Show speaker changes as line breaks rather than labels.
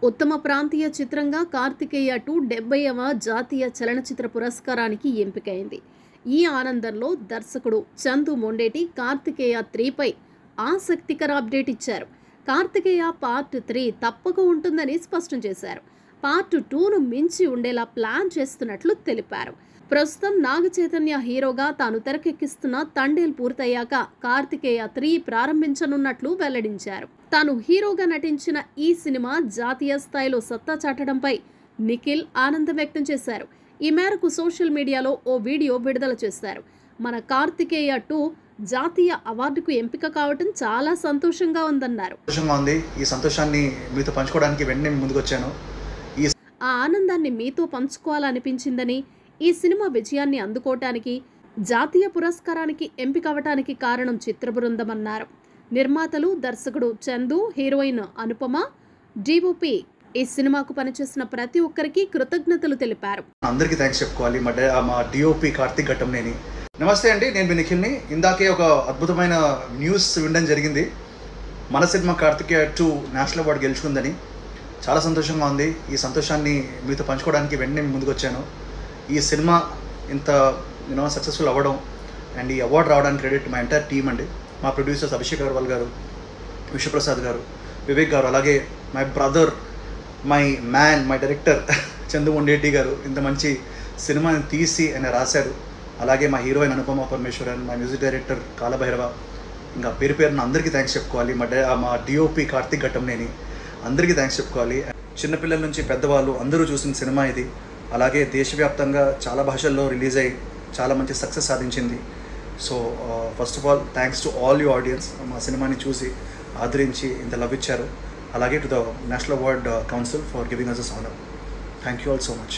ఉత్తమ ప్రాంతీయ చిత్రంగా కార్తికేయ 2 70వ జాతీయ చలనచిత్ర పురస్కారానికి ఎంపికైంది. ఈ ఆనందంలో దర్శకుడు చందు మొండేటి కార్తికేయ 3పై ఆసక్తికర అప్డేట్ ఇచ్చారు. కార్తికేయ పార్ట్ 3 తప్పక ఉంటుందని స్పష్టం చేశారు. పార్ట్ 2ను మించి ఉండేలా ప్లాన్ చేస్తున్నట్లు తెలిపారు. ప్రస్తుతం నాగ చైతన్య హీరోగా తాను తెరకెక్కిస్తున్న తండేల్ పూర్తయ్యాక కార్తికేయ 3 ప్రారంభించనున్నట్లు వెల్లడించారు. తాను హీరోగా నటించిన ఈ సినిమా జాతీయ స్థాయిలో సత్తా చాటడంపై నిఖిల్ ఆనందం వ్యక్తం చేశారు. ఈ మేరకు సోషల్ మీడియాలో ఓ వీడియో విడుదల చేశారు. మన కార్తికేయ 2 జాతీయ అవార్డుకు ఎంపిక కావడం చాలా సంతోషంగా ఉందన్నారు.
ఈ సంతోషాన్ని మీతో పంచుకోవడానికి వెంటనే ముందుకు వచ్చాను.
ఆ ఆనందాన్ని మీతో పంచుకోవాలనిపించిందని, ఈ సినిమా విజయాన్ని అందుకోవటానికి జాతీయ పురస్కారానికి ఎంపిక అవటానికి కారణం చిత్ర బృందం అన్నారు. నిర్మాతలు, దర్శకుడు చందు, హీరోయిన్ అనుపమ, డిఓపి ఈ సినిమాకు పనిచేసిన ప్రతి ఒక్కరికి కృతజ్ఞతలు తెలిపారు.
అందరికీ థ్యాంక్స్ చెప్పుకోవాలి. మా డిఓపి కార్తిక్ ఘట్టంనేని. నమస్తే అండి, నేను మీ నిఖిల్ని. ఇందాకే ఒక అద్భుతమైన న్యూస్ వినడం జరిగింది. మన సినిమా కార్తికేయ 2 నేషనల్ అవార్డు గెలుచుకుందని. చాలా సంతోషంగా ఉంది. ఈ సంతోషాన్ని మీతో పంచుకోవడానికి వెంటనే ముందుకు వచ్చాను. ఈ సినిమా ఇంత సక్సెస్ఫుల్ అవ్వడం అండ్ ఈ అవార్డు రావడానికి క్రెడిట్ మా ఎంటైర్ టీమ్ అండి. మా ప్రొడ్యూసర్స్ అభిషేక్ అగర్వాల్ గారు, విశ్వప్రసాద్ గారు, వివేక్ గారు, అలాగే my brother, my man, my director Chandu Mondeti గారు ఇంత మంచి సినిమాని తీసి ఆయన రాశారు. అలాగే మా హీరోయిన్ అనుపమ పరమేశ్వరన్, మా మ్యూజిక్ డైరెక్టర్ కాలభైరవ, ఇంకా పేరు పేరున అందరికీ థ్యాంక్స్ చెప్పుకోవాలి. మా డిఓపి కార్తిక్ ఘట్టంనేని అందరికీ థ్యాంక్స్ చెప్పుకోవాలి. చిన్నపిల్లల నుంచి పెద్దవాళ్ళు అందరూ చూసిన సినిమా ఇది. అలాగే దేశవ్యాప్తంగా చాలా భాషల్లో రిలీజ్ అయ్యి చాలా మంచి సక్సెస్ సాధించింది. So first of all thanks to all you audience, మా సినిమాని చూసి ఆదరించి ఇంత లవ్ ఇచ్చారు. అలాగే to the national award council for giving us this honour. Thank you all so much.